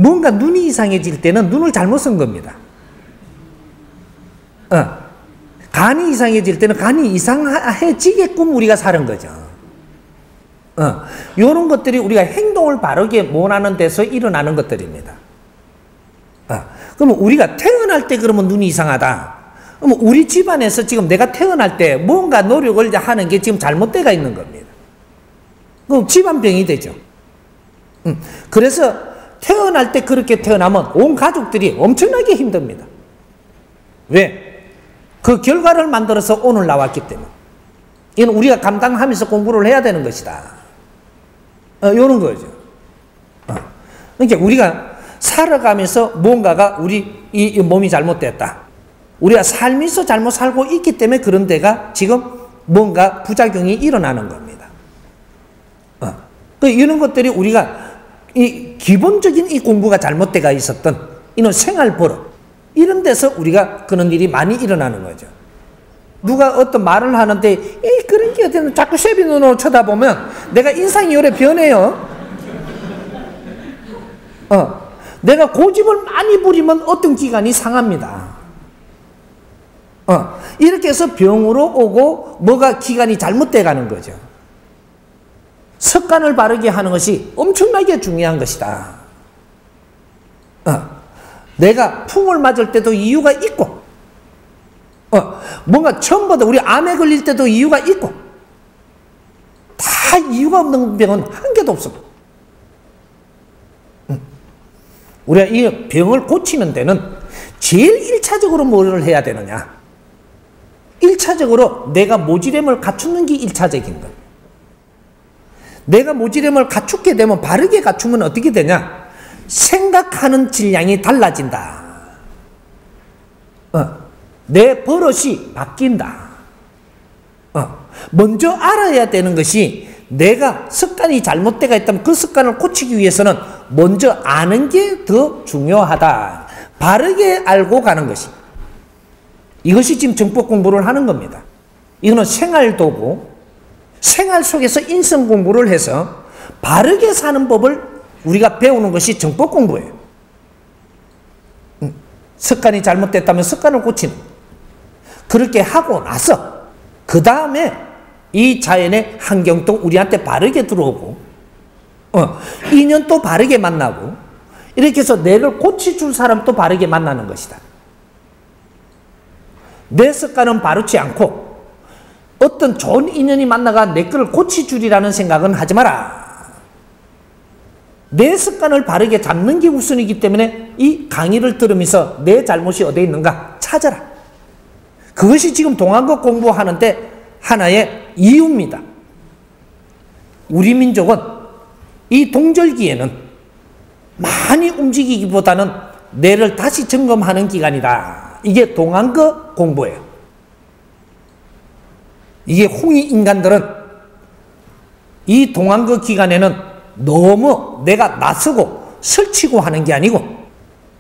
뭔가 눈이 이상해질 때는 눈을 잘못 쓴 겁니다. 간이 이상해질 때는 간이 이상해지게끔 우리가 사는 거죠. 이런 것들이 우리가 행동을 바르게 못하는 데서 일어나는 것들입니다. 그러면 우리가 태어날 때 그러면 눈이 이상하다. 그러면 우리 집안에서 지금 내가 태어날 때 뭔가 노력을 하는 게 지금 잘못되어 있는 겁니다. 그럼 집안병이 되죠. 그래서 태어날 때 그렇게 태어나면 온 가족들이 엄청나게 힘듭니다. 왜? 그 결과를 만들어서 오늘 나왔기 때문에. 이건 우리가 감당하면서 공부를 해야 되는 것이다. 이런 거죠. 그러니까 우리가 살아가면서 뭔가가 우리 이 몸이 잘못됐다. 우리가 삶에서 잘못 살고 있기 때문에 그런 데가 지금 뭔가 부작용이 일어나는 겁니다. 이런 것들이 우리가 이 기본적인 이 공부가 잘못되어 있었던 이런 생활 버릇 이런 데서 우리가 그런 일이 많이 일어나는 거죠. 누가 어떤 말을 하는데 그런 게 어때는 자꾸 쉐비 눈으로 쳐다보면 내가 인상이 오래 변해요. 내가 고집을 많이 부리면 어떤 기간이 상합니다. 이렇게 해서 병으로 오고 뭐가 기간이 잘못돼 가는 거죠. 습관을 바르게 하는 것이 엄청나게 중요한 것이다. 내가 풍을 맞을 때도 이유가 있고 뭔가 처음부터 우리 암에 걸릴 때도 이유가 있고 다 이유가 없는 병은 한 개도 없어. 우리가 이 병을 고치는 데는 제일 1차적으로 뭐를 해야 되느냐? 1차적으로 내가 모지됨을 갖추는 게 1차적인 거예요. 내가 모지됨을 갖추게 되면 바르게 갖추면 어떻게 되냐? 생각하는 질량이 달라진다. 내 버릇이 바뀐다. 먼저 알아야 되는 것이 내가 습관이 잘못되어 있다면 그 습관을 고치기 위해서는 먼저 아는 게 더 중요하다. 바르게 알고 가는 것이. 이것이 지금 정법 공부를 하는 겁니다. 이거는 생활도구, 생활 속에서 인성 공부를 해서 바르게 사는 법을 우리가 배우는 것이 정법 공부예요. 습관이 잘못됐다면 습관을 고치는. 그렇게 하고 나서 그 다음에 이 자연의 환경도 우리한테 바르게 들어오고 인연도 바르게 만나고 이렇게 해서 내를 고쳐줄 사람도 바르게 만나는 것이다. 내 습관은 바르지 않고 어떤 좋은 인연이 만나가 내 거를 고쳐주리라는 생각은 하지 마라. 내 습관을 바르게 잡는 게 우선이기 때문에 이 강의를 들으면서 내 잘못이 어디에 있는가 찾아라. 그것이 지금 동안국 공부하는데 하나의 이유입니다. 우리 민족은 이 동절기에는 많이 움직이기보다는 뇌를 다시 점검하는 기간이다. 이게 동안국 공부예요. 이게 홍이 인간들은 이 동안국 기간에는 너무 내가 나서고 설치고 하는 게 아니고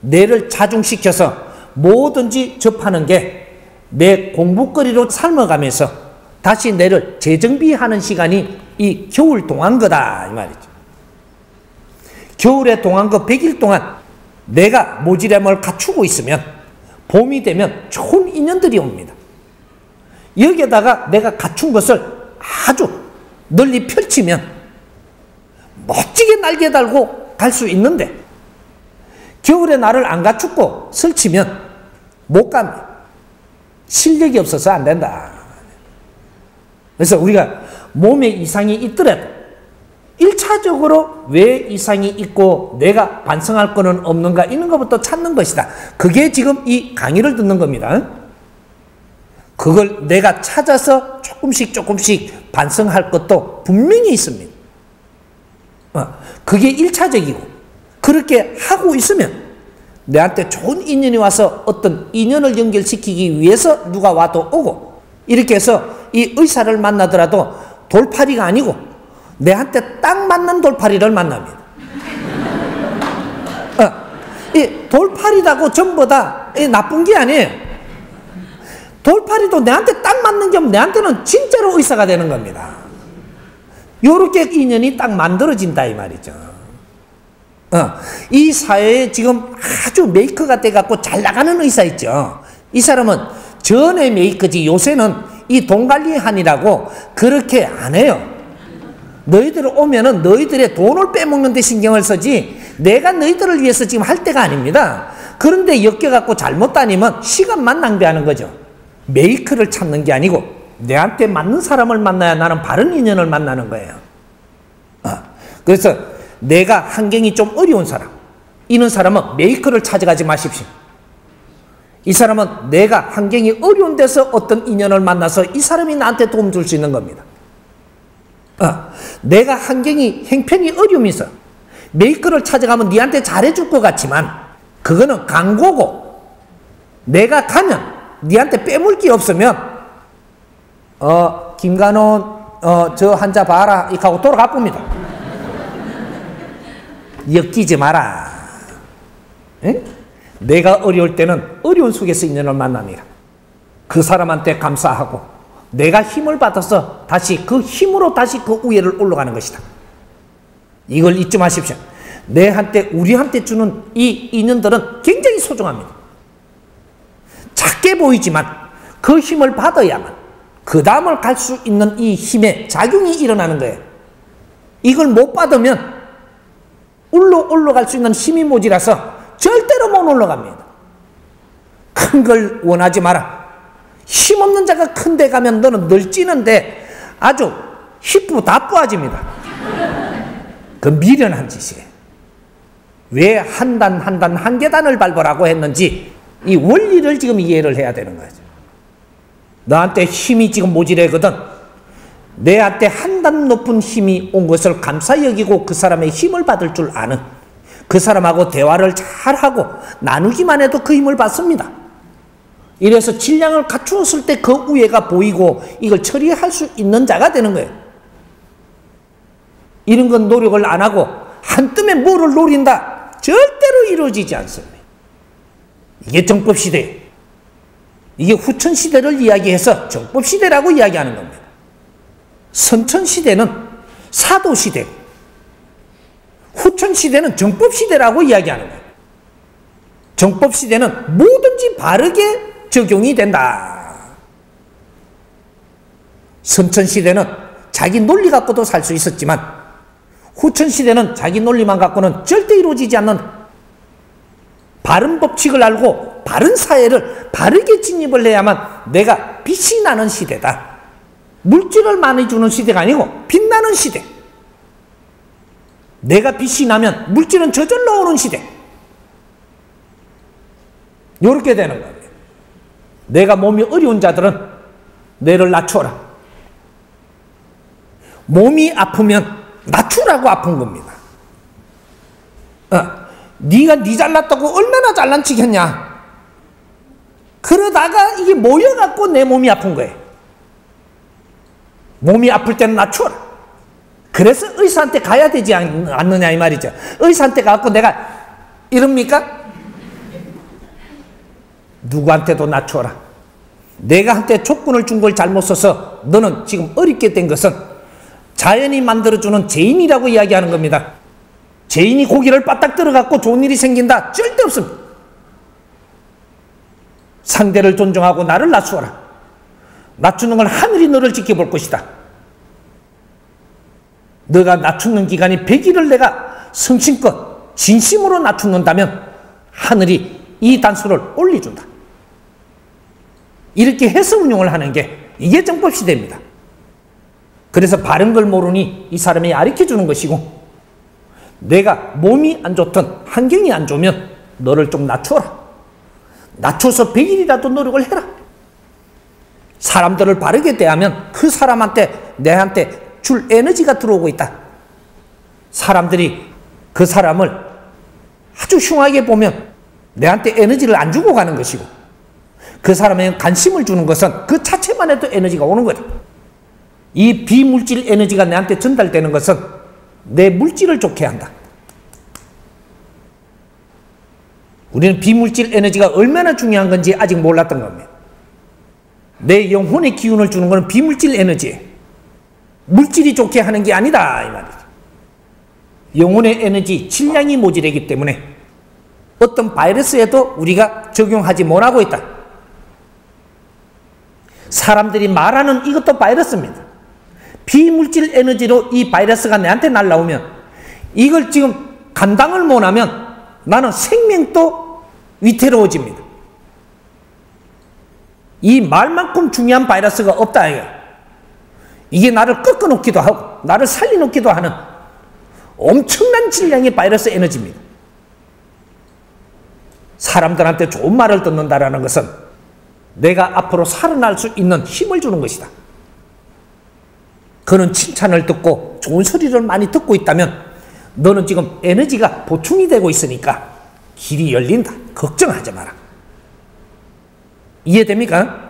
뇌를 자중시켜서 뭐든지 접하는 게 내 공부거리로 삶아가면서 다시 뇌를 재정비하는 시간이 이 겨울 동안거다 이 말이죠. 겨울에 동안거 100일 동안 내가 모지됨을 갖추고 있으면 봄이 되면 좋은 인연들이 옵니다. 여기에다가 내가 갖춘 것을 아주 널리 펼치면 멋지게 날개 달고 갈 수 있는데 겨울에 나를 안 갖추고 설치면 못 갑니다. 실력이 없어서 안 된다. 그래서 우리가 몸에 이상이 있더라도 1차적으로 왜 이상이 있고 내가 반성할 거는 없는가 이런 것부터 찾는 것이다. 그게 지금 이 강의를 듣는 겁니다. 그걸 내가 찾아서 조금씩 반성할 것도 분명히 있습니다. 그게 1차적이고 그렇게 하고 있으면 내한테 좋은 인연이 와서 어떤 인연을 연결시키기 위해서 누가 와도 오고 이렇게 해서 이 의사를 만나더라도 돌팔이가 아니고 내한테 딱 맞는 돌팔이를 만납니다. 이 돌팔이라고 전부 다 나쁜 게 아니에요. 돌팔이도 내한테 딱 맞는 게 내한테는 진짜로 의사가 되는 겁니다. 요렇게 인연이 딱 만들어진다 이 말이죠. 이 사회에 지금 아주 메이커가 돼갖고 잘 나가는 의사 있죠. 이 사람은 전에 메이커지 요새는 이 돈관리한이라고 그렇게 안 해요. 너희들 오면은 너희들의 돈을 빼먹는 데 신경을 쓰지 내가 너희들을 위해서 지금 할 때가 아닙니다. 그런데 엮여갖고 잘못 다니면 시간만 낭비하는 거죠. 메이커를 찾는 게 아니고 내한테 맞는 사람을 만나야 나는 바른 인연을 만나는 거예요. 그래서 내가 환경이 좀 어려운 사람, 이런 사람은 메이커를 찾아가지 마십시오. 이 사람은 내가 환경이 어려운 데서 어떤 인연을 만나서 이 사람이 나한테 도움 줄 수 있는 겁니다. 내가 환경이 형편이 어려움이 있어. 메이커를 찾아가면 니한테 잘해줄 것 같지만 그거는 광고고 내가 가면 니한테 빼물 게 없으면 김간원 저 환자 봐라 이렇게 하고 돌아가 봅니다. 엮이지 마라. 에? 내가 어려울 때는 어려운 속에서 인연을 만납니다. 그 사람한테 감사하고 내가 힘을 받아서 다시 그 힘으로 다시 그 위에를 올라가는 것이다. 이걸 잊지 마십시오. 우리한테 주는 이 인연들은 굉장히 소중합니다. 작게 보이지만 그 힘을 받아야만 그 다음을 갈 수 있는 이 힘의 작용이 일어나는 거예요. 이걸 못 받으면 올라갈 수 있는 힘이 모자라서 절대로 못 올라갑니다. 큰 걸 원하지 마라. 힘없는 자가 큰 데 가면 너는 늘 찌는데 아주 희뿌 다 뿌아집니다. 그 미련한 짓이에요. 왜 한 계단을 밟으라고 했는지 이 원리를 지금 이해를 해야 되는 거죠. 너한테 힘이 지금 모자라거든. 내한테 한 단 높은 힘이 온 것을 감사 여기고 그 사람의 힘을 받을 줄 아는 그 사람하고 대화를 잘하고 나누기만 해도 그 힘을 받습니다. 이래서 질량을 갖추었을 때 그 우애가 보이고 이걸 처리할 수 있는 자가 되는 거예요. 이런 건 노력을 안 하고 한뜸에 뭐를 노린다 절대로 이루어지지 않습니다. 이게 정법시대예요. 이게 후천시대를 이야기해서 정법시대라고 이야기하는 겁니다. 선천시대는 사도시대, 후천시대는 정법시대라고 이야기하는 거예요. 정법시대는 뭐든지 바르게 적용이 된다. 선천시대는 자기 논리 갖고도 살 수 있었지만 후천시대는 자기 논리만 갖고는 절대 이루어지지 않는 바른 법칙을 알고 바른 사회를 바르게 진입을 해야만 내가 빛이 나는 시대다. 물질을 많이 주는 시대가 아니고 빛나는 시대. 내가 빛이 나면 물질은 저절로 오는 시대. 이렇게 되는 거예요. 내가 몸이 어려운 자들은 뇌를 낮춰라. 몸이 아프면 낮추라고 아픈 겁니다. 네가 네 잘났다고 얼마나 잘난 척했냐. 그러다가 이게 모여갖고 내 몸이 아픈 거예요. 몸이 아플 때는 낮춰라. 그래서 의사한테 가야 되지 않느냐 이 말이죠. 의사한테 가갖고 내가 이럽니까? 누구한테도 낮춰라. 내가 한테 조건을 준 걸 잘못 써서 너는 지금 어렵게 된 것은 자연이 만들어주는 죄인이라고 이야기하는 겁니다. 죄인이 고기를 바닥 들어갖고 좋은 일이 생긴다? 절대 없습니다. 상대를 존중하고 나를 낮추어라. 낮추는 건 하늘이 너를 지켜볼 것이다. 너가 낮추는 기간이 100일을 내가 성심껏 진심으로 낮추는다면 하늘이 이 단수를 올려준다. 이렇게 해서 운용을 하는 게 이게 정법시대입니다. 그래서 바른 걸 모르니 이 사람이 가르쳐주는 것이고 내가 몸이 안 좋든 환경이 안 좋으면 너를 좀 낮춰라. 낮춰서 100일이라도 노력을 해라. 사람들을 바르게 대하면 그 사람한테 내한테 줄 에너지가 들어오고 있다. 사람들이 그 사람을 아주 흉하게 보면 내한테 에너지를 안 주고 가는 것이고 그 사람에게 관심을 주는 것은 그 자체만 해도 에너지가 오는 거다. 이 비물질 에너지가 내한테 전달되는 것은 내 물질을 좋게 한다. 우리는 비물질 에너지가 얼마나 중요한 건지 아직 몰랐던 겁니다. 내 영혼의 기운을 주는 것은 비물질 에너지예요. 물질이 좋게 하는 게 아니다 이 말이죠. 영혼의 에너지, 질량이 모자라기 때문에 어떤 바이러스에도 우리가 적용하지 못하고 있다. 사람들이 말하는 이것도 바이러스입니다. 비물질 에너지로 이 바이러스가 내한테 날라오면 이걸 지금 감당을 못하면 나는 생명도 위태로워집니다. 이 말만큼 중요한 바이러스가 없다. 이게 나를 꺾어놓기도 하고 나를 살려놓기도 하는 엄청난 질량의 바이러스 에너지입니다. 사람들한테 좋은 말을 듣는다라는 것은 내가 앞으로 살아날 수 있는 힘을 주는 것이다. 그는 칭찬을 듣고 좋은 소리를 많이 듣고 있다면 너는 지금 에너지가 보충이 되고 있으니까 길이 열린다. 걱정하지 마라. 이해됩니까?